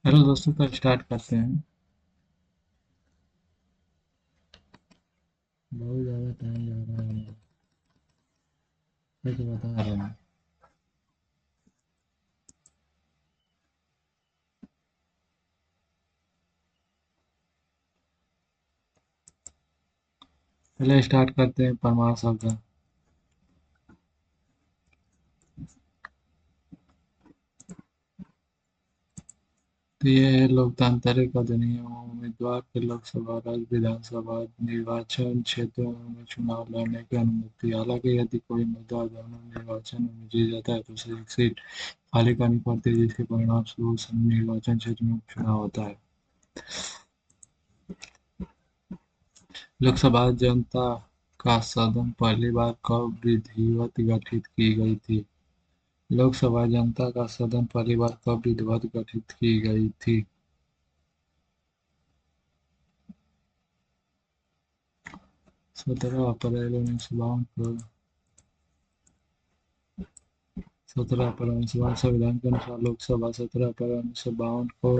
Hello दोस्तों, तो start करते हैं। बहुत ज़्यादा टाइम जा रहा है। मैं तो बता रहा हूँ। पहले स्टार्ट करते हैं परमार शब्द। तो ये है लोकतांत्रिक अधिनियम। उम्मीदवार के लोकसभा, राज्य विधानसभा निर्वाचन क्षेत्रों में चुनाव लड़ने की अनुमति। हालांकि यदि कोई उम्मीदवार दोनों निर्वाचन में जीत जाता है तो उसे एक सीट खाली करनी पड़ती है, जिसके परिणाम स्वरूप उस निर्वाचन क्षेत्र में उपचुनाव होता है। लोकसभा जनता का सदन पहली बार कब विधिवत गठित की गई थी? लोकसभा जनता का सदन पहली बार कब विधिवत गठित की गई थी? 17 अप्रैल 1952 को। 17 अप्रैल 1952 संविधान के अनुसार लोकसभा 17 अप्रैल 1952 को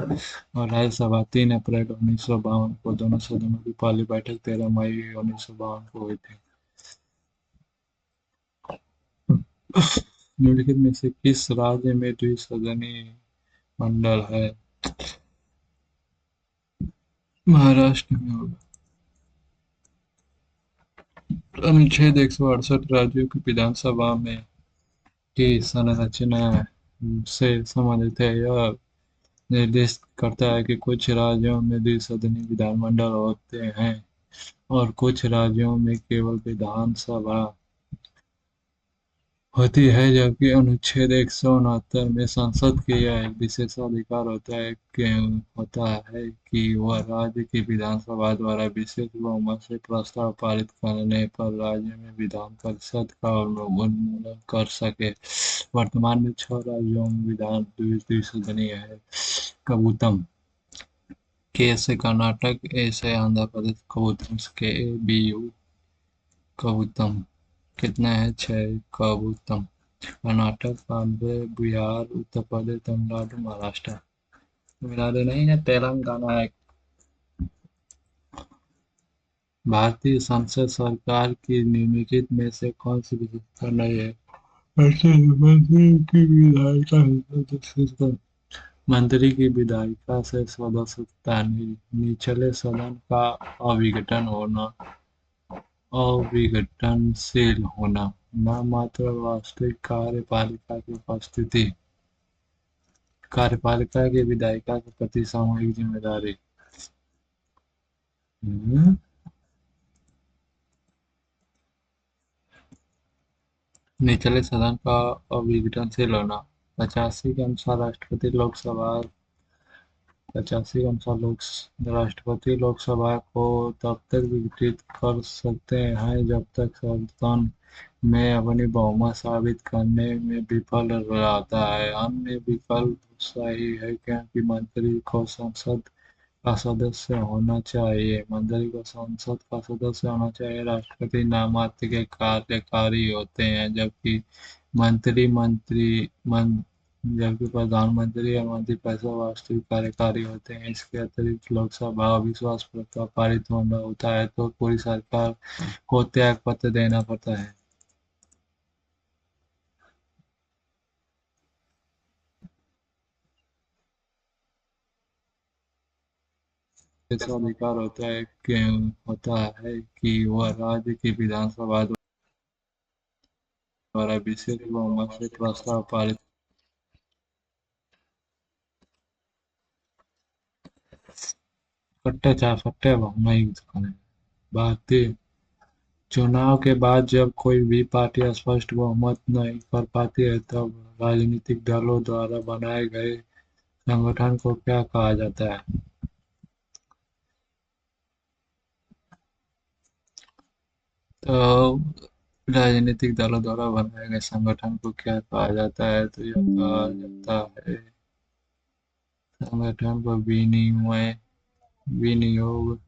और राज्यसभा 3 अप्रैल 1952 को। दोनों सदनों की पहली बैठक 13 मई 1952 को हुई थी। निम्नलिखित में से किस राज्य में द्विसदनीय मंडल है? महाराष्ट्र में होगा। अनुच्छेद 168 राज्यों की विधानसभा में की संरचना से संबंधित है। यह निर्दिष्ट करता है कि कुछ राज्यों में द्विसदनीय विधानमंडल होते हैं और कुछ राज्यों में केवल विधानसभा होती है, जबकि अनुच्छेद 169 में संसद के यह एक विशेषाधिकार होता है कि वह राज्य की विधानसभा द्वारा विशेष बहुमत से प्रस्ताव पारित करने पर राज्य में विधान परिषद का उन्मूलन कर सके। वर्तमान में 6 राज्यों में विधान द्विसदनीय है। कबूतम। के से कर्नाटक, ए से आंध्र प्रदेश। कबूतम के ए बी यू। कबूतम कितना है? 6 कबूतम। कर्नाटक, आंध्र, बिहार, उत्तर प्रदेश, तमिलनाडु, महाराष्ट्र। तमिलनाडु नहीं है, तेलंगाना है। भारतीय संसद सरकार की निम्नलिखित में से कौन सी विशेषता नहीं है? मंत्री की विधायिका सदस्यता। मंत्री की विधायिका से सदस्यता। निचले सदन का अविघटन होना। अविघटनशील होना। नाममात्र वास्तविक कार्यपालिका की उपस्थिति। कार्यपालिका की विधायिका के प्रति सामूहिक जिम्मेदारी। हम्म, निचले सदन का अविघटनशील होना। 85 के अनुसार राष्ट्रपति लोकसभा 85 के अनुसार राष्ट्रपति लोकसभा को तब तक विघटित कर सकते हैं जब तक सदन में अपनी बहुमत साबित करने में विफल रहता है। अन्य विकल्प सही है क्योंकि मंत्री को संसद का सदस्य होना चाहिए। मंत्री को संसद का सदस्य होना चाहिए। राष्ट्रपति नामात्र के कार्यकारी होते हैं, मंत्री मंत्री मन जबकि प्रधानमंत्री और मंत्रिपरिषद वास्तविक कार्यकारी होते हैं। इसके अतिरिक्त लोकसभा अविश्वास प्रस्ताव पारित होना होता है तो पूरी सरकार को त्याग पत्र देना पड़ता है। ऐसा अधिकार होता है कि वह राज्य की विधानसभा द्वारा विशेष बहुमत से प्रस्ताव पारित। फट्टे चाहे फट्टे नहीं करें। भारतीय चुनाव के बाद जब कोई भी पार्टी स्पष्ट बहुमत नहीं कर पाती है तब राजनीतिक दलों द्वारा बनाए गए संगठन को क्या कहा जाता है? तो राजनीतिक दलों द्वारा बनाए गए संगठन को क्या कहा जाता है? तो यह कहा जाता है संगठन को विनिमय विनियोग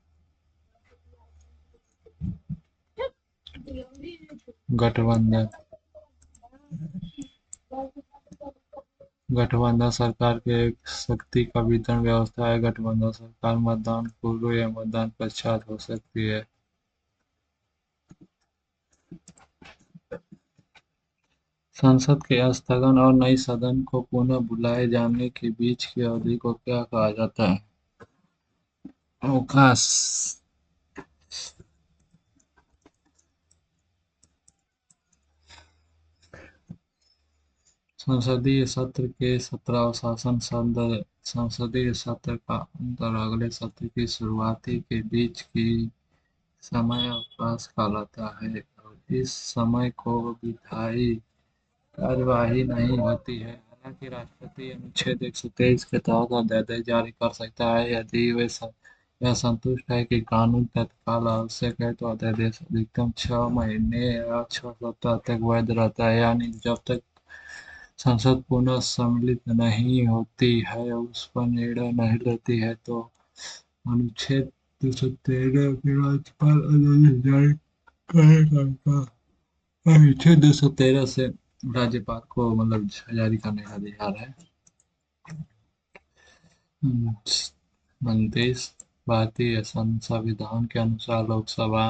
गठबंधन। गठबंधन सरकार की एक शक्ति का वितरण व्यवस्था है। गठबंधन सरकार मतदान पूर्व या मतदान पश्चात हो सकती है। संसद के स्थगन और नई सदन को पुनः बुलाए जाने के बीच की अवधि को क्या कहा जाता है? अवकाश। संसदीय सत्र के 17वां संसदीय सत्र का अंत और अगले सत्र की शुरुआती के बीच की समय अवकाश कहलाता है और इस समय को विधायी कार्यवाही नहीं होती है। हालांकि राष्ट्रपति अनुच्छेद 123 के तहत अध्यादेश जारी कर सकता है। यदि यह संतुष्ट है कि कानून तत्काल आवश्यक है तो अध्यादेश अधिकतम 6 महीने या 6 सप्ताह तक वैध रहता है। यानी जब तक संसद पुनः सम्मिलित नहीं होती है, उस पर निर्णय नहीं लेती है, तो अनुच्छेद 213 के राज्यपाल अध्यादेश जारी करेगा। अनुच्छेद 213 से राज्यपाल को मतलब जारी करने का अधिकार है। हम्म, उनतीस, भारतीय संविधान के अनुसार लोकसभा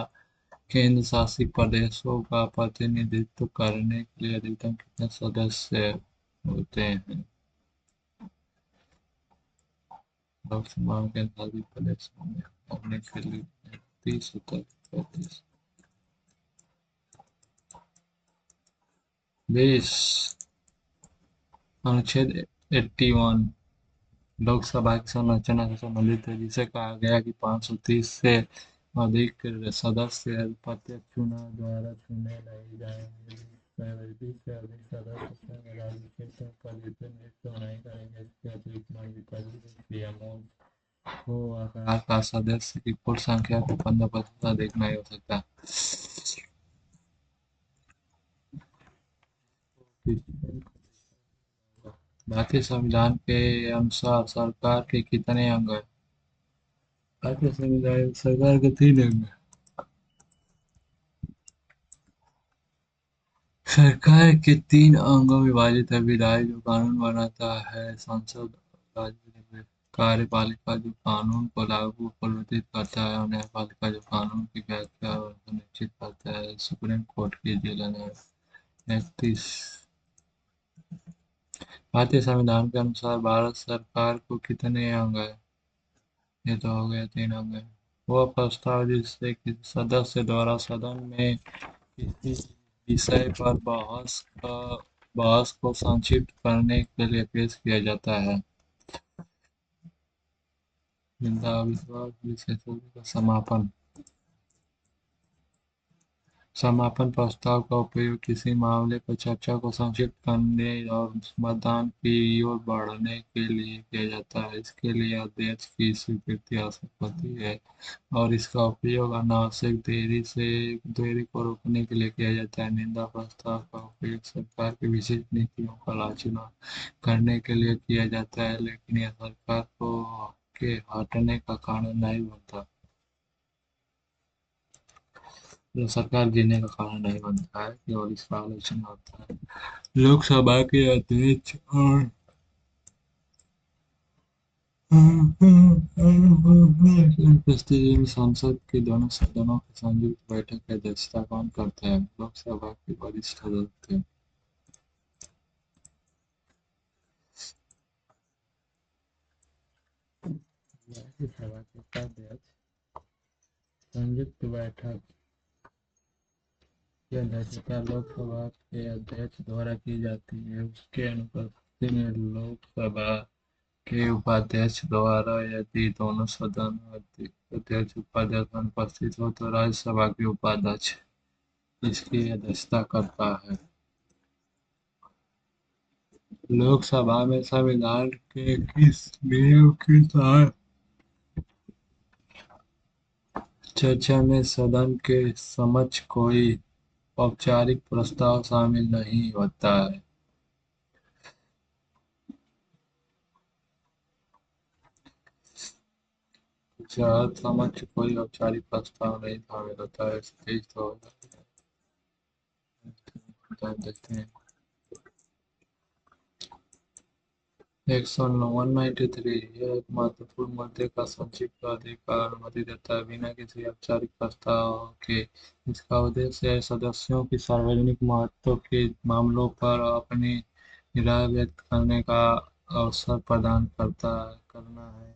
केंद्र शासित प्रदेशों का प्रतिनिधित्व करने के लिए अधिकतम कितने सदस्य होते हैं? लोकसभा केंद्र शासित प्रदेशों में होने के लिए 30 उत्तर 35। 20, अनुच्छेद 81 लोकसभा की संरचना से संबंधित है, जिसे कहा गया कि 530 से अधिक सदस्य प्रत्यक्ष चुनाव द्वारा चुने नहीं जाएंगे। 20 से अधिक सदस्य स्वयं राज्य के प्रतिनिधित्व नहीं करेंगे। इसके अतिरिक्त मंत्रिपरिषद या को आकार का सदस्य की कुल संख्या के 15% अधिक नहीं हो सकता। भारतीय संविधान के अनुसार सरकार के कितने अंग हैं? भारतीय संविधान सरकार के 3 अंग हैं। सरकार के 3 अंगों में विभाजित है। विधायक जो कानून बनाता है, संसद राज्य कार्यपालिका जो कानून को लागू प्रवर्तित करता है और न्यायपालिका जो कानून की व्याख्या और सुनिश्चित करता है। सुप्रीम कोर्ट की जिला है। 31, भारतीय संविधान के अनुसार भारत सरकार को कितने अंग है? ये तो हो गया 3 अंग है। वह प्रस्ताव जिससे किसी सदस्य द्वारा सदन में किसी विषय पर बहस को संक्षिप्त करने के लिए पेश किया जाता है। जिनका अविश्वास विशेषज्ञ का समापन। समापन प्रस्ताव का उपयोग किसी मामले पर चर्चा को संक्षिप्त करने और मतदान की ओर बढ़ने के लिए किया जाता है। इसके लिए अध्यक्ष की स्वीकृति आवश्यक होती है और इसका उपयोग अनावश्यक देरी को रोकने के लिए किया जाता है। निंदा प्रस्ताव का उपयोग सरकार की विशिष्ट नीतियों का आलोचना करने के लिए किया जाता है, लेकिन यह सरकार को के हटने का कारण नहीं बनता। जो सरकार गिरने का कारण नहीं बनता है, केवल इसका आलोचना होता है। लोकसभा के अध्यक्ष और उपस्थिति में संसद के दोनों सदनों की संयुक्त बैठक की अध्यक्षता कौन करता है? लोकसभा के वरिष्ठ सदस्य। राज्यसभा के उपाध्यक्ष। संयुक्त बैठक की अध्यक्षता लोकसभा के अध्यक्ष द्वारा की जाती है। उसके अनुपस्थिति में लोकसभा के उपाध्यक्ष द्वारा यदि दोनों सदन अध्यक्ष उपाध्यक्ष अनुपस्थित हो तो राज्यसभा के उपाध्यक्ष इसकी अध्यक्षता करता है। लोकसभा में संविधान के किस नियम के तहत चर्चा में सदन के समक्ष कोई औपचारिक प्रस्ताव शामिल नहीं होता है? जहाँ समक्ष कोई औपचारिक प्रस्ताव नहीं शामिल होता है, तेईस तो देखते हैं। 193 यह एक महत्वपूर्ण मुद्दे का संक्षिप्त अधिकार अनुमति देता है बिना किसी औपचारिक प्रस्ताव के। इसका उद्देश्य है सदस्यों की सार्वजनिक महत्व के मामलों पर अपनी राय व्यक्त करने का अवसर प्रदान करना है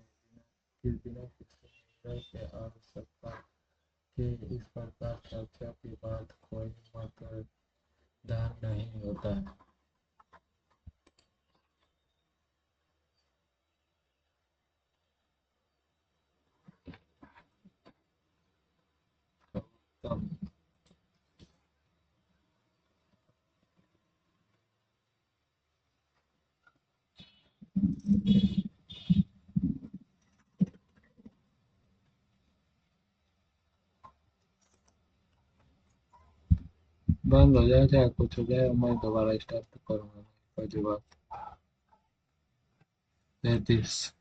बिना किसी निर्णय के आवश्यकता के। इस प्रकार चर्चा के बाद कोई मतदान नहीं होता है। तब बंद हो जाए चाहे कुछ हो जाए, मैं दोबारा स्टार्ट करूंगा। पहली बात 33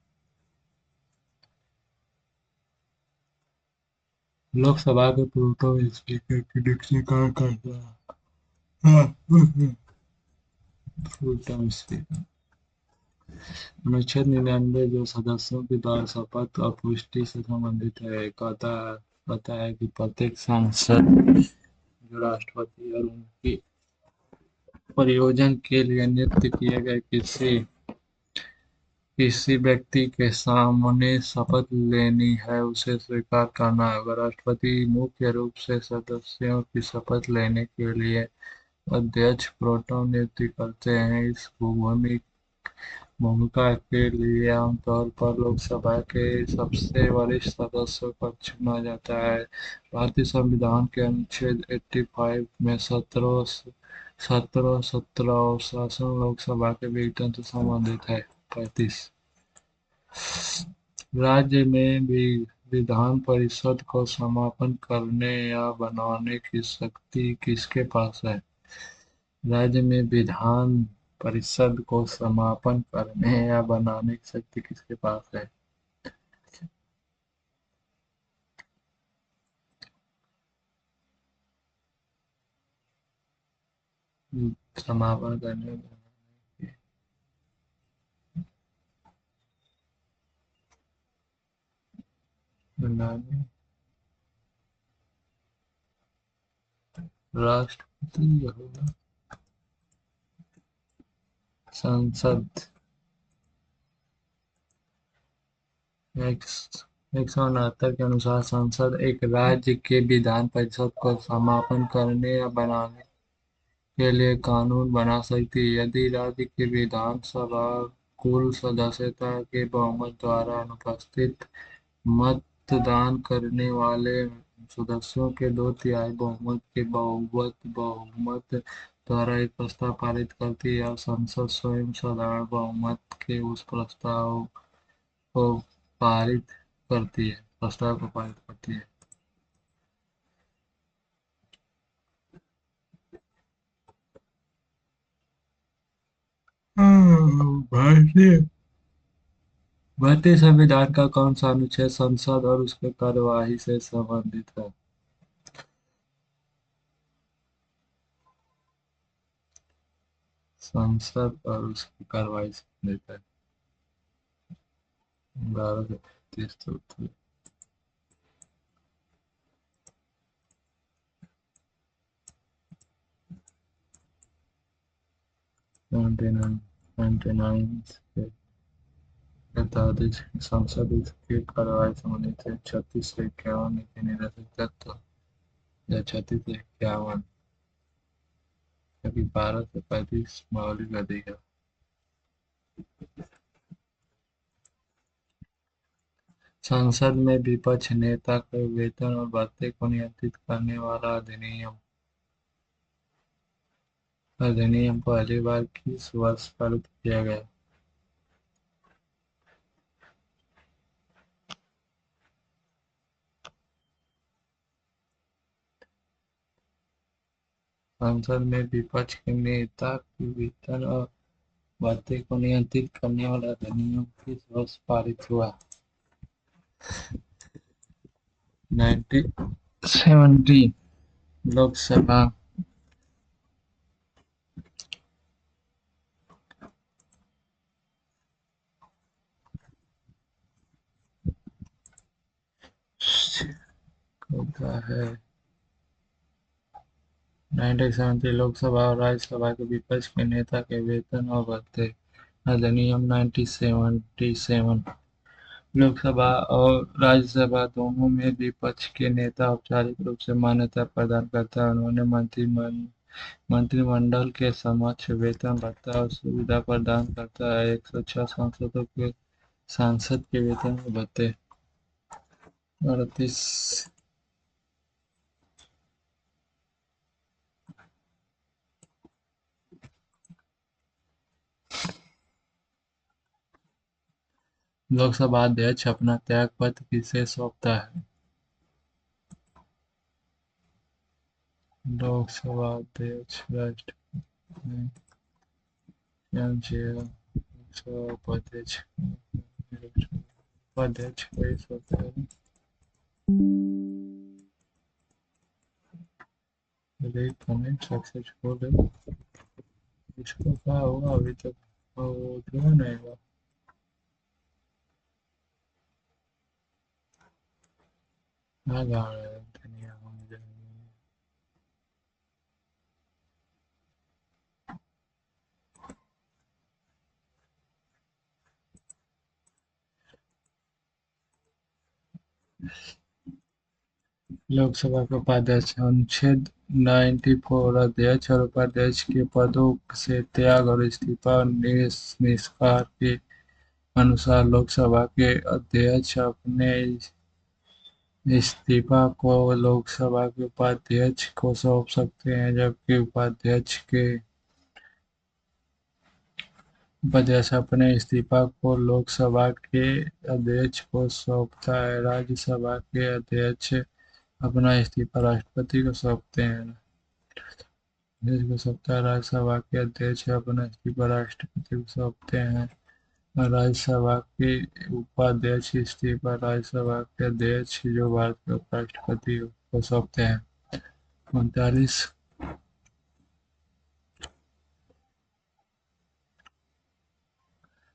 लोकसभा के प्रोटोन स्पीकर की नियुक्ति कौन करता है? Full time speaker. अनुच्छेद 99 जो सदस्यों के द्वारा शपथ और पुष्टि से संबंधित है कहता है कि प्रत्येक सांसद जो राष्ट्रपति और उनकी परियोजना के लिए नियुक्त किए गए किसी व्यक्ति के सामने शपथ लेनी है उसे स्वीकार करना होगा। राष्ट्रपति मुख्य रूप से सदस्यों की शपथ लेने के लिए अध्यक्ष प्रोटोन नियुक्ति करते हैं। इस भूमिका के लिए आमतौर पर लोकसभा के सबसे वरिष्ठ सदस्य को चुना जाता है। भारतीय संविधान के अनुच्छेद 85 में 17 और शासन लोकसभा के विघटन से संबंधित है। 35 राज्य में भी विधान परिषद को समापन करने या बनाने की शक्ति किसके पास है? राज्य में विधान परिषद को समापन करने या बनाने की शक्ति किसके पास है? समापन करने बनाने राष्ट्रपति होगा। संसद 169 के अनुसार संसद एक राज्य के विधान परिषद को समापन करने या बनाने के लिए कानून बना सकती है यदि राज्य की विधानसभा कुल सदस्यता के बहुमत द्वारा अनुपस्थित मतदान करने वाले सदस्यों के 2/3 बहुमत के बहुमत द्वारा एक प्रस्ताव पारित करती है और संसद स्वयं साधारण बहुमत के उस को पारित प्रस्ताव को पारित करती है। भारतीय भारतीय संविधान का कौन सा अनुच्छेद संसद और उसके कार्यवाही से संबंधित है? संसद और उसकी कार्यवाही से संबंधित है। 12 से 33 99 संसद उसकी कार्यवाही से संबंधित है। 36 से 51 नीति निर्देशक तत्व या 36 से 51 कभी 12 से 35 मौलिक अधिकार। संसद में विपक्ष नेता के वेतन और भत्ते को नियंत्रित करने वाला अधिनियम पहली बार किस वर्ष पारित किया गया? संसद में विपक्ष के नेता के वेतन और भत्ते को नियंत्रित करने वाला अधिनियम किस वर्ष पारित हुआ? 1970 लोकसभा होता है। 1970 लोकसभा और राज्यसभा के विपक्ष के नेता के वेतन और भत्ते। अधिनियम 1977। लोकसभा और राज्यसभा दोनों में विपक्ष के नेता औपचारिक रूप से मान्यता प्रदान करता है। उन्होंने मंत्रिमंडल के समक्ष वेतन भत्ता और सुविधा प्रदान करता है। 106 सांसदों के सांसद के वेतन और भत्ते। 38। लोकसभा अध्यक्ष अपना त्यागपत्र किसे सौंपता है? लोकसभा अध्यक्ष राष्ट्रपति स्वयं लोकसभा उपाध्यक्ष को ही सौंपता है। अरे कमेंट सक्सेसफुल है। इसको क्या होगा अभी तक? वो क्यों नहीं हुआ? क्या गा रहे हैं दुनिया में मुझे? लोकसभा के उपाध्यक्ष अनुच्छेद 94 अध्यक्ष और उपाध्यक्ष के पदों से त्याग और इस्तीफा और निष्कार के अनुसार लोकसभा के अध्यक्ष अपने इस्तीफा को लोकसभा के उपाध्यक्ष को सौंप सकते हैं, जबकि उपाध्यक्ष अपने इस्तीफा को लोकसभा के अध्यक्ष को सौंपता है। राज्यसभा के अध्यक्ष अपना इस्तीफा राष्ट्रपति को सौंपते हैं। अध्यक्ष को सौंपता है। राज्यसभा के अध्यक्ष अपना इस्तीफा राष्ट्रपति को सौंपते हैं। राज्यसभा के उपाध्यक्ष इस्तीफा राज्यसभा के अध्यक्ष जो भारत के उपराष्ट्रपति को सौंपते हैं। 39।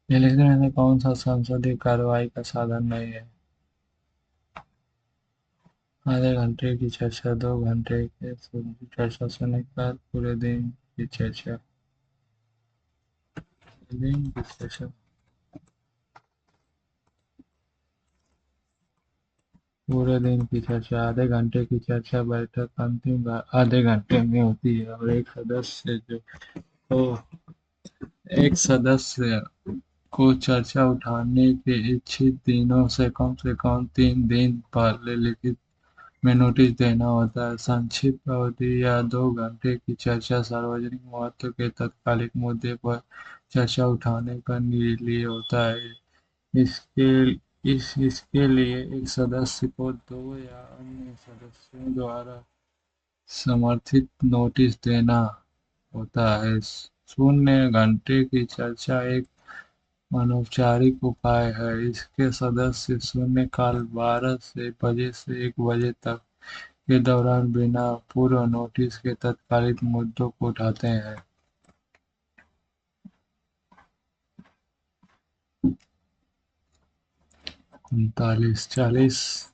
निम्नलिखित में से कौन सा संसदीय कार्यवाही का साधन नहीं है? आधे घंटे की चर्चा, 2 घंटे के चर्चा सुनने के बाद पूरे दिन की चर्चा। दिन की चर्चा। पूरे दिन की चर्चा। आधे घंटे की चर्चा बैठक अंतिम आधे घंटे में होती है और एक सदस्य को चर्चा उठाने के इच्छित दिनों से कम 3 दिन पहले लिखित में नोटिस देना होता है। संक्षिप्त अवधि या 2 घंटे की चर्चा सार्वजनिक महत्व के तात्कालिक मुद्दे पर चर्चा उठाने का लिए होता है। इसके लिए एक सदस्य को 2 या अन्य सदस्यों द्वारा समर्थित नोटिस देना होता है। 0 घंटे की चर्चा एक अनौपचारिक उपाय है। इसके सदस्य शून्यकाल 12 बजे से 1 बजे तक के दौरान बिना पूर्व नोटिस के तात्कालिक मुद्दों को उठाते हैं। 39। 40।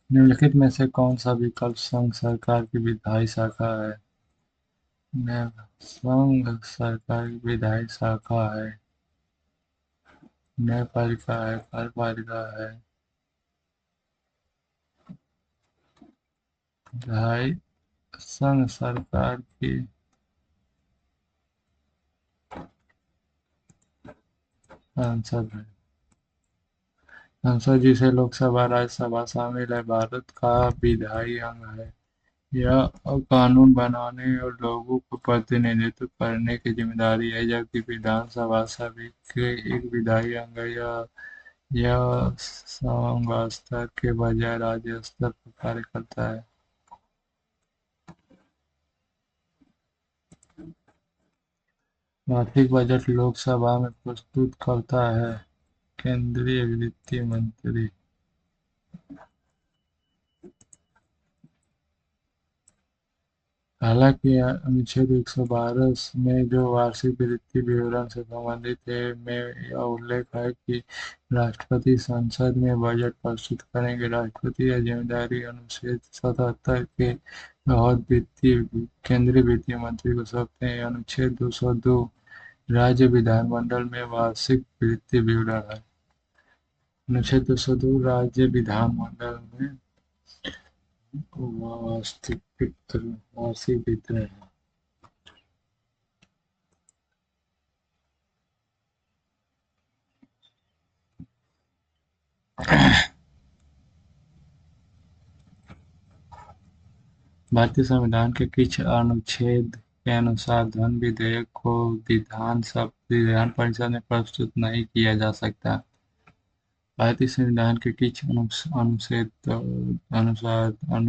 निम्नलिखित में से कौन सा विकल्प संघ सरकार की विधायी शाखा है? संघ सरकार की विधायी शाखा है। न्यायपालिका है, कार्यपालिका है, विधायी। संघ सरकार की संसद है। संसद जिसे लोकसभा राज्यसभा शामिल है भारत का विधायी अंग है। यह कानून बनाने और लोगों को प्रतिनिधित्व करने की जिम्मेदारी है, जबकि विधानसभा सभी के एक विधायी अंग है। यह संघ स्तर के बजाय राज्य स्तर पर कार्य करता है। वार्षिक बजट लोकसभा में प्रस्तुत करता है केंद्रीय वित्त मंत्री। हालांकि अनुच्छेद 112 में जो वार्षिक वित्तीय विवरण से संबंधित है में यह उल्लेख है कि राष्ट्रपति संसद में बजट प्रस्तुत करेंगे। राष्ट्रपति यह जिम्मेदारी अनुच्छेद 77 के तहत वित्तीय केंद्रीय वित्तीय मंत्री को सौंपते हैं। अनुच्छेद 202 राज्य विधानमंडल में वार्षिक वित्तीय विवरण है। अनुच्छेद 202 राज्य विधानमंडल में वार्षिक विवरण है। भारतीय संविधान के कुछ अनुच्छेद के अनुसार धन विधेयक को विधान परिषद में प्रस्तुत नहीं किया जा सकता। भारतीय संविधान के कुछ अनुच्छेद अनुसार धन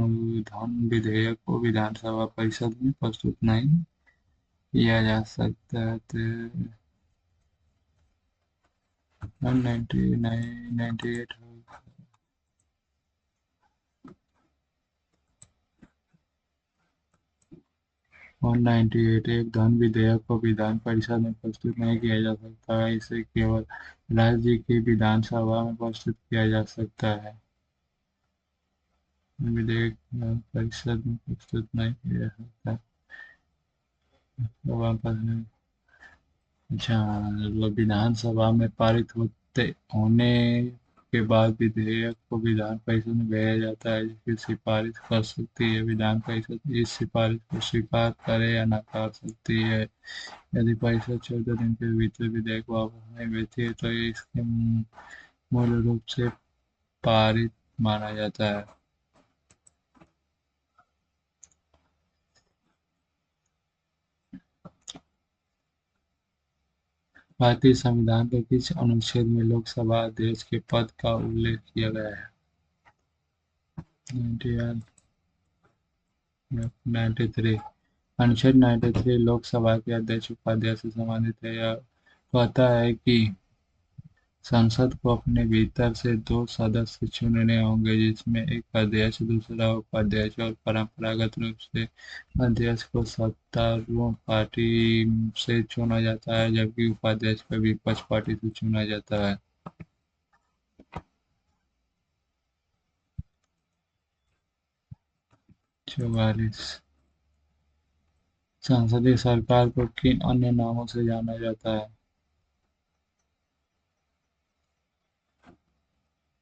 विधेयक को विधानसभा परिषद में प्रस्तुत नहीं किया जा सकता। 198 198 एक धन विधेयक को विधान परिषद में प्रस्तुत नहीं किया जा सकता है। इसे केवल राज्य की विधानसभा में प्रस्तुत किया जा सकता है। विधेयक विधान परिषद में प्रस्तुत नहीं किया जा सकता। अच्छा, विधानसभा में पारित होने के बाद विधेयक को विधान परिषद में भेजा जाता है, जिसकी सिफारिश कर सकती है। विधान परिषद इस सिफारिश को स्वीकार करे या नकार सकती है। यदि परिषद 14 दिन के भीतर विधेयक वापस नहीं भेजती है तो ये इसके मूल रूप से पारित माना जाता है। भारतीय संविधान के किस अनुच्छेद में लोकसभा अध्यक्ष के पद का उल्लेख किया गया है? 93 अनुच्छेद 93 लोकसभा के अध्यक्ष उपाध्यक्ष से संबंधित है। यह कहता है कि संसद को अपने भीतर से 2 सदस्य चुनने होंगे, जिसमें एक अध्यक्ष दूसरा उपाध्यक्ष, और परंपरागत रूप से अध्यक्ष को सत्तारूढ़ पार्टी से चुना जाता है जबकि उपाध्यक्ष को विपक्ष पार्टी से चुना जाता है। 44 संसदीय सरकार को किन अन्य नामों से जाना जाता है?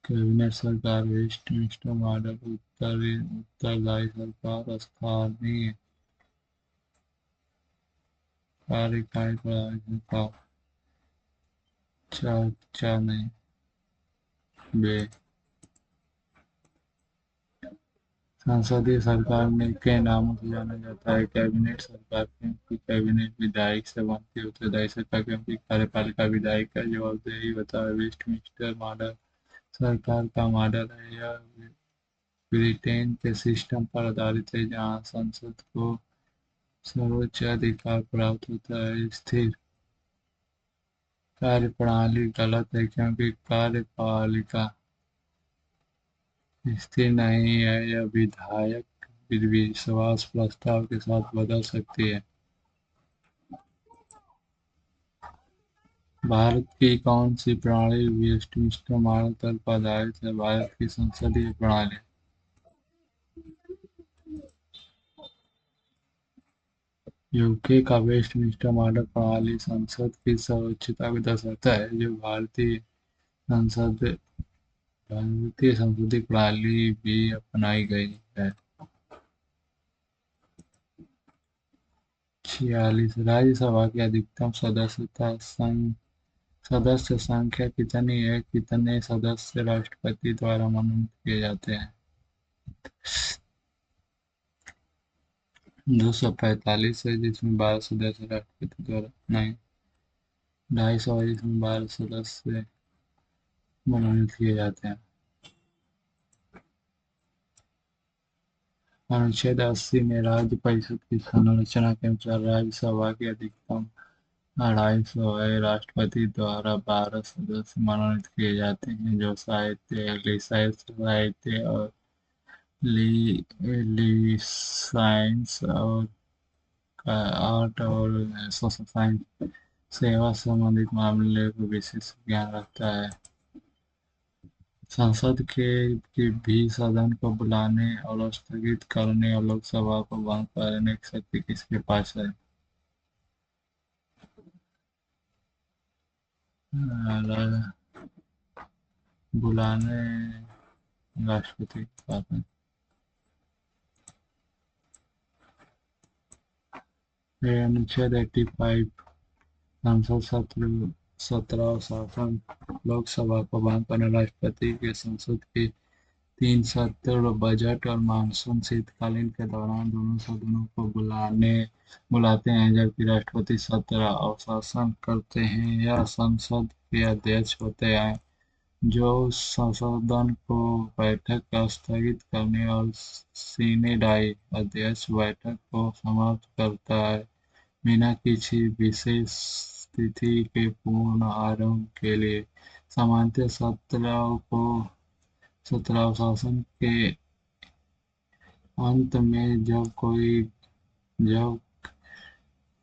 कैबिनेट सरकार, वेस्टमिंस्टर मॉडल, उत्तरदायी सरकार, स्थानीय कार्यकारी प्रणाली सरकार। चार नहीं, बे। संसदीय सरकार में के नामों से जाना जाता है? कैबिनेट सरकार क्योंकि कैबिनेट विधायक से बनती है। उत्तरदायी सरकार क्योंकि कार्यपालिका विधायक का जवाबदेही होता है। वेस्टमिंस्टर मॉडल सरकार का मॉडल है। यह ब्रिटेन के सिस्टम पर आधारित है जहाँ संसद को सर्वोच्च अधिकार प्राप्त होता है। स्थिर कार्यप्रणाली गलत है क्योंकि कार्यपालिका स्थिर नहीं है, यह विधायक विश्वास प्रस्ताव के साथ बदल सकती है। भारत की कौन सी प्रणाली वेस्टमिंस्टर मॉडल पर आधारित है? भारत की संसदीय प्रणाली। यूके का वेस्टमिंस्टर मॉडल प्रणाली संसद की सर्वोच्चता को दर्शाता है, जो संसद भारतीय संसदीय प्रणाली भी अपनाई गई है। 46 राज्यसभा की अधिकतम सदस्य संख्या कितनी है? कितने सदस्य राष्ट्रपति द्वारा मनोनीत किए जाते हैं? 245 है, जिसमें 12 सदस्य राष्ट्रपति द्वारा नहीं, 250 है जिसमें 12 सदस्य मनोनीत किए जाते हैं। अनुच्छेद 80 में राज्य परिषद की संरचना के अनुसार राज्यसभा की अधिकतम 250 है। राष्ट्रपति द्वारा 12 सदस्य मनोनीत किए जाते हैं जो साहित्य, साहित्य और साइंस और आर्ट और सोशल साइंस सेवा से संबंधित मामले को विशेष ज्ञान रखता है। संसद के भी सदन को बुलाने और स्थगित करने और लोकसभा को बंद करने की शक्ति किसके पास है? रा- बुलाने राष्ट्रपति के पास है। फिर अनुच्छेद 85 संसद सत्र 17 शासन लोकसभा को बंद करने राष्ट्रपति के संसद के 3 सत्र बजट और मानसून शीतकालीन के दौरान दोनों सदनों को बुलाते हैं, जबकि राष्ट्रपति सत्र अवशासन करते हैं। यह संसद के अध्यक्ष होते हैं जो संसदन को बैठक स्थगित करने और सीनेडाई अध्यक्ष बैठक को समाप्त करता है। बिना किसी विशेष तिथि के पूर्ण आरंभ के लिए सामान्यतः सत्रह शासन के अंत में जब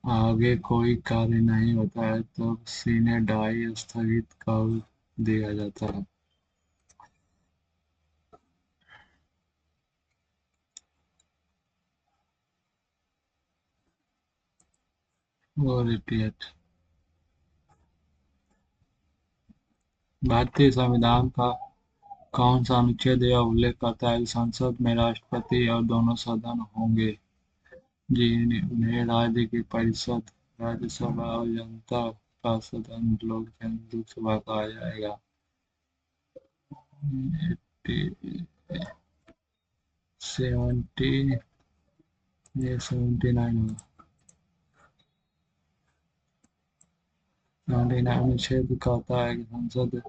आगे कोई कार्य नहीं होता है तब सीनेडाई स्थगित कर दिया जाता है। और इटियट भारतीय संविधान का कौन सा अनुच्छेद यह उल्लेख करता है कि संसद में राष्ट्रपति और दोनों सदन होंगे? जी, उन्हें राज्य की परिषद, राज्यसभा और जनता का सदन लोकसभा कहा जाएगा। 70 ये 79 होगा। 79 अनुच्छेद कहता है कि संसद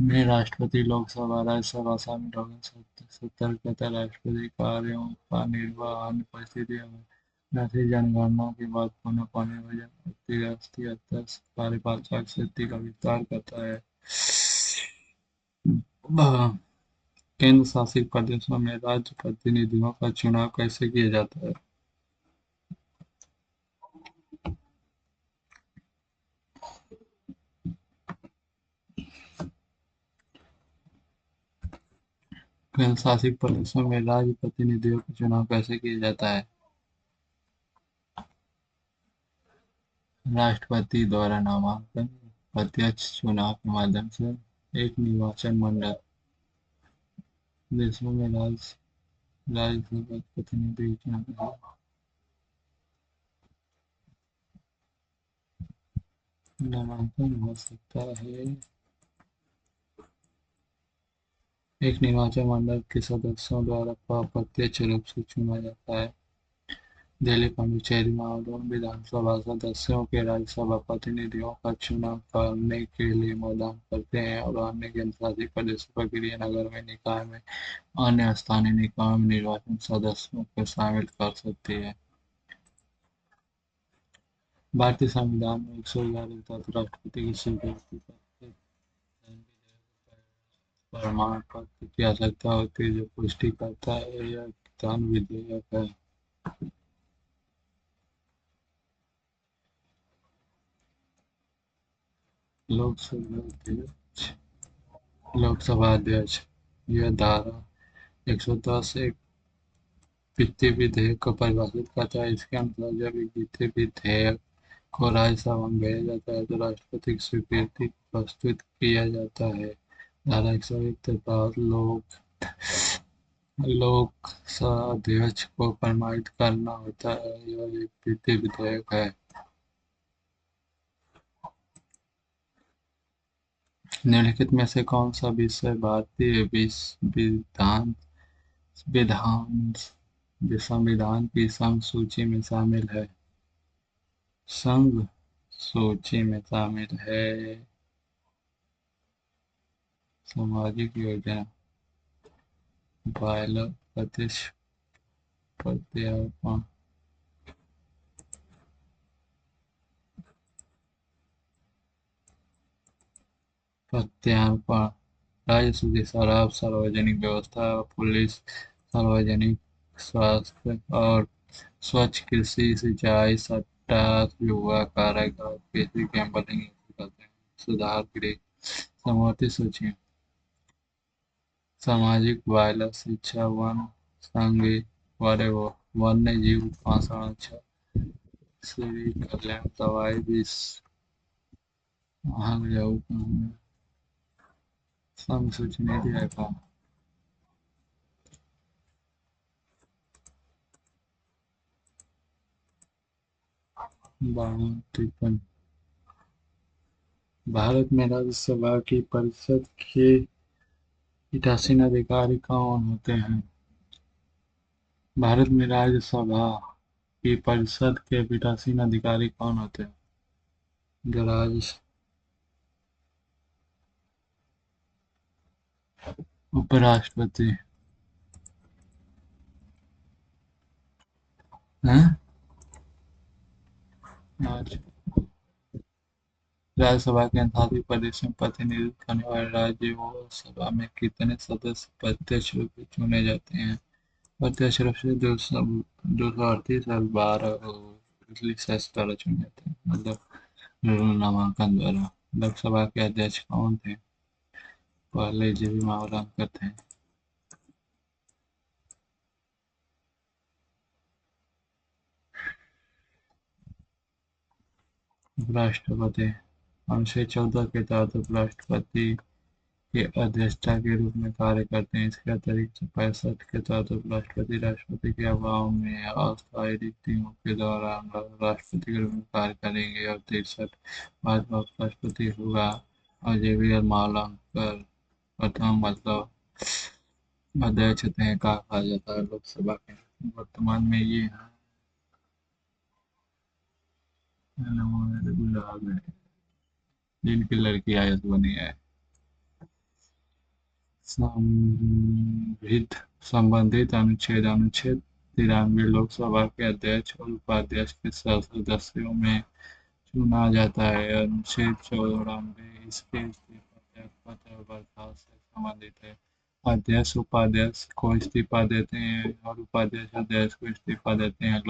में राष्ट्रपति, लोकसभा, राज्यसभा शामिल होकर सतर्कता राष्ट्रपति कार्यों का निर्वाह अन्य परिस्थितियों में राष्ट्रीय जनगणना के बाद पुनः पाने वजन राष्ट्रीय अध्यक्ष कार्यपालिका की शक्ति का विस्तार करता है। केंद्र शासित प्रदेशों में राज्य प्रतिनिधियों का चुनाव कैसे किया जाता है? केंद्र शासित प्रदेशों में राज्य प्रतिनिधियों का चुनाव कैसे किया जाता है? राष्ट्रपति द्वारा नामांकन प्रत्यक्ष चुनाव के माध्यम से। एक निर्वाचन मंडल देशों में राज्यसभा प्रतिनिधि चुनाव नामांकन हो सकता है। एक निर्वाचन मंडल के सदस्यों द्वारा अप्रत्यक्ष रूप से चुना जाता है। दिल्ली पांडिचेरी महाराष्ट्र विधानसभा सदस्यों के राज्यसभा प्रतिनिधियों का चुनाव करने के लिए मतदान करते हैं और अन्य केंद्रशासित प्रदेशों प्रक्रिया नगर में निकाय में अन्य स्थानीय निकायों में निर्वाचन सदस्यों को शामिल कर सकती है। भारतीय संविधान में 111 के तहत राष्ट्रपति की स्वीकृति का एक प्रमाण पत्र की आवश्यकता होती है जो पुष्टि करता है यह किसान विधेयक है। लोकसभा अध्यक्ष लोकसभा अध्यक्ष यह धारा 110 एक वित्तीय विधेयक को परिभाषित करता है। इसके अनुसार जब एक वित्तीय विधेयक को राज्यसभा में भेजा जाता है तो राष्ट्रपति की स्वीकृति प्रस्तुत किया जाता है। धारा 101 के तहत लोकसभा अध्यक्ष को प्रमाणित करना होता है यह एक वित्तीय विधेयक है। निम्नलिखित में से कौन सा विषय भारतीय विधान संविधान की संघ सूची में शामिल है? संघ सूची में शामिल है सामाजिक योजना, बॉयलर, प्रत्यक्ष प्रत्यार्पण, प्रत्यार्पण, राजस्व की शराब, सार्वजनिक व्यवस्था, पुलिस, सार्वजनिक स्वास्थ्य और स्वच्छ कृषि, सिंचाई, सट्टा, युवा कारागार, कृषि गैम्बलिंग करते हैं, सुधार गृह, समवर्ती सूची, सामाजिक वायरस, शिक्षा, वन, संघीय, वन्य जीव, पाषाण, श्री कल्याण, दवाई, विष, आग, संघ सूची नहीं दिया था। 52-53। भारत में राज्यसभा की परिषद के पीठासीन अधिकारी कौन होते हैं? भारत में राज्यसभा की परिषद के पीठासीन अधिकारी कौन होते हैं? जो राज्य उपराष्ट्रपति हैं। आज राज्यसभा के 38 प्रदेश में प्रतिनिधित्व करने वाले राज्यसभा में कितने सदस्य प्रत्यक्ष रूप से चुने जाते हैं? प्रत्यक्ष रूप से 238 और 12 रिलीज द्वारा चुने जाते हैं, मतलब नामांकन द्वारा। लोकसभा के अध्यक्ष कौन थे? पहले जीवी मावलंकर थे। उपराष्ट्रपति अनुच्छेद 14 के तहत उपराष्ट्रपति के अध्यक्षता के रूप में कार्य करते हैं। इसके अतिरिक्त 65 के तहत उपराष्ट्रपति राष्ट्रपति के अभाव में अस्थायी रिक्तियों के दौरान राष्ट्रपति के रूप में कार्य करेंगे। और 63 भारत का उपराष्ट्रपति होगा और जेवीआर मावलंकर प्रथम, मतलब अध्यक्ष थे, कहा जाता है लोकसभा के। वर्तमान में ये हैं गुलाब है जिनकी लड़की आयत बनी है। संबंधित अनुच्छेद अनुच्छेद 93 लोकसभा के अध्यक्ष और उपाध्यक्ष के सदस्यों में चुना जाता है। अनुच्छेद 94 इसके इस्तीफा त्यागपत्र और बर्खास्त से संबंधित है। अध्यक्ष उपाध्यक्ष को इस्तीफा देते हैं और उपाध्यक्ष अध्यक्ष को इस्तीफा देते हैं।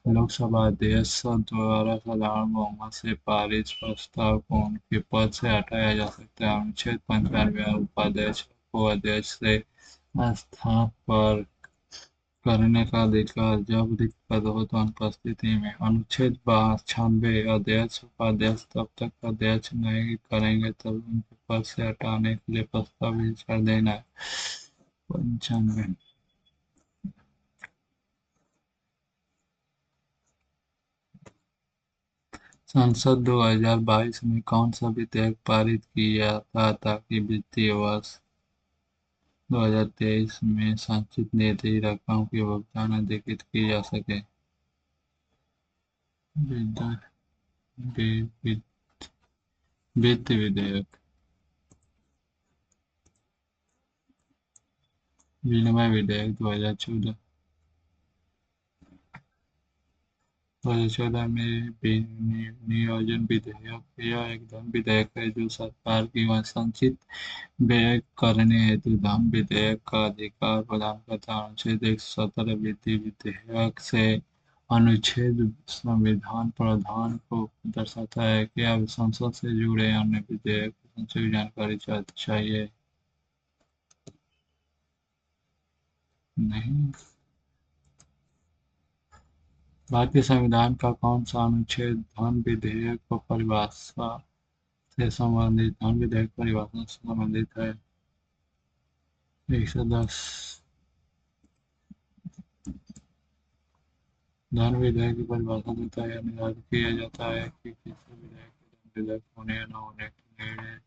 लोकसभा अध्यक्ष द्वारा साधारण बहुमत से पारित प्रस्ताव को उनके पद से हटाया जा सकता है। अनुच्छेद 95 उपाध्यक्ष को अध्यक्ष से स्थान पर करने का अधिकार जब रिक्त पद हो तो अनुपस्थिति में। अनुच्छेद 96 अध्यक्ष उपाध्यक्ष तब तक अध्यक्ष नहीं करेंगे तब उनके पद से हटाने के लिए प्रस्ताव विचार देना है। 95 संसद 2022 में कौन सा विधेयक पारित किया था ताकि वित्तीय वर्ष 2023 में संचित निधि रकम की भुगतान अधिकृत की जा सके? विद्या- वि- वि- वित्त विधेयक, विनिमय विधेयक 2014। 2014 में नियोजन विधेयक यह एक धन विधेयक है जो सरकार की संचित व्यय करने हेतु धन विधेयक का अधिकार प्रदान करता है। अनुच्छेद 117 विधि विधेयक से अनुच्छेद संविधान प्रावधान को दर्शाता है कि अब संसद से जुड़े अन्य विधेयक की संक्षिप्त जानकारी चाहिए। नहीं। भारतीय संविधान का कौन सा अनुच्छेद धन विधेयक को परिभाषा से संबंधित धन विधेयक परिभाषा से संबंधित है? 110। धन विधेयक की परिभाषा देता है, निर्धारित किया जाता है कि किसी विधेयक के धन विधेयक होने या न होने का निर्णय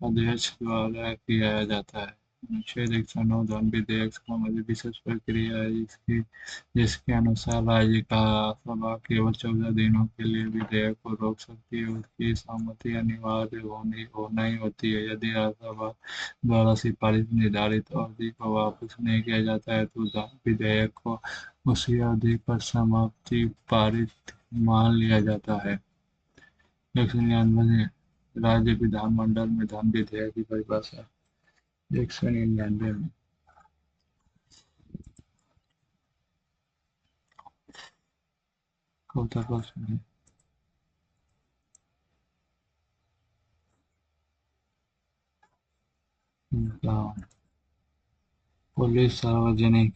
अध्यक्ष द्वारा किया जाता है। अनुच्छेद 109 धन विधेयक से संबंधित विशेष प्रक्रिया है जिसके अनुसार राज्य सभा केवल 14 दिनों के लिए विधेयक को रोक सकती है। उसकी सहमति अनिवार्य होना ही होती है। यदि राज्यसभा द्वारा सिफारिश निर्धारित अवधि को वापस नहीं किया जाता है तो विधेयक को उसी अवधि पर समाप्ति पारित मान लिया जाता है। 199 राज्य विधानमंडल में धन विधेयक की परिभाषा। 199 में चौथा प्रश्न है। बताओ। पुलिस सार्वजनिक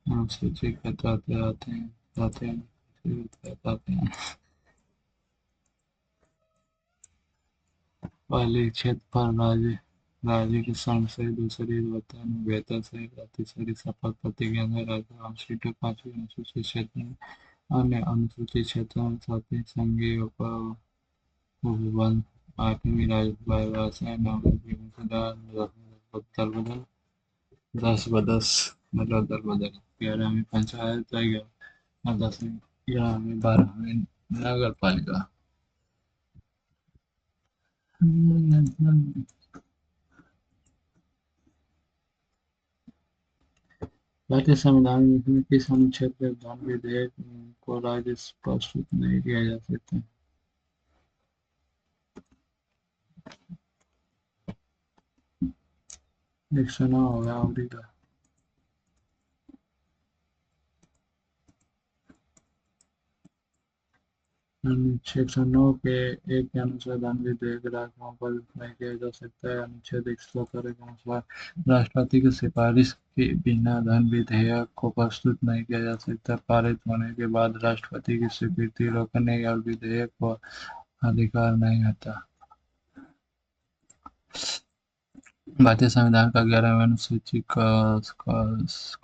अनुसूचित बताते आते हैं, बताते हैं, बताते हैं। पहली क्षेत्रफल राज्य, राज्य की संसद, दूसरी वतन वेतन से, तीसरी शपथ प्रतिज्ञा है, राजभवन सीटों, पांचवी अनुसूचित क्षेत्र में, अन्य अनुसूचित क्षेत्रों में, सातवीं संघीय उपवन, आठवीं राजभाषा, नौवीं विभिन्न दल बदल, 10 ब 10 मतलब दल बदल, 11वीं पंचायत राय, और 10वीं 11वीं 12वीं नगर पालिका। भारतीय संविधान में किस अनुच्छेद के विधान विधेयक को राज्य प्रस्तुत नहीं किया जा सकता? 109 होगा अवधि का। अनुच्छेद 109 के एक के अनुसार धन विधेयक राज्यों पर नहीं किया जा सकता है। अनुच्छेद 117 के अनुसार राष्ट्रपति की सिफारिश के बिना धन विधेयक को प्रस्तुत नहीं किया जा सकता। पारित होने के बाद राष्ट्रपति की स्वीकृति रोकने और विधेयक को अधिकार नहीं होता। भारतीय संविधान का 11वें अनुसूची का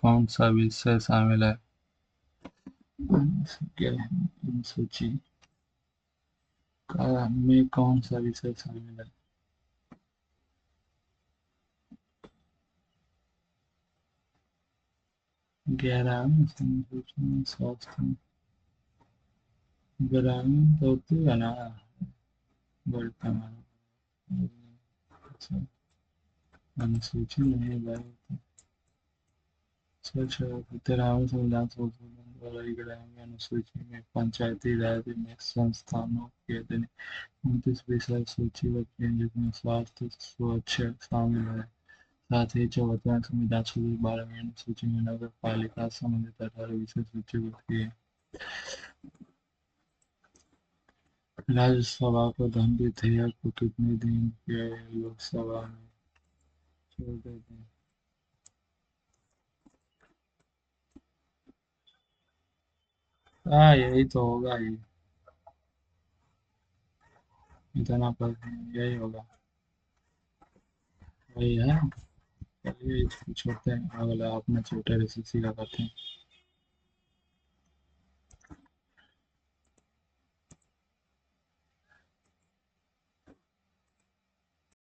कौन सा विषय शामिल है? 11वें अनुसूची का में कौन सा विषय शामिल है? 11वें अनुसूची में स्वास्थ्य, ग्रामीण तो होती है ना, बड़े पैमाने पर। अनुसूची नहीं भाई। अच्छा, 13वें संविधान संशोधन द्वारा 11वीं अनुसूची में पंचायती राज में संस्थानों के अधीन 29 विषय सूचीबद्ध किए जिसमें स्वास्थ्य स्वच्छ शामिल है। साथ ही 74वें संविधान संशोधन 12वीं अनुसूची में नगर पालिका से संबंधित 18 विषय सूचीबद्ध किए। राज्यसभा को धन विधेयक को कितने दिन के लोकसभा में छोड़ देते हैं? हाँ, यही तो होगा ही। इतना पर यही होगा। वही है। चलिए इसको छोड़ते हैं, अगला अपना छोटे रेसिसी का करते हैं।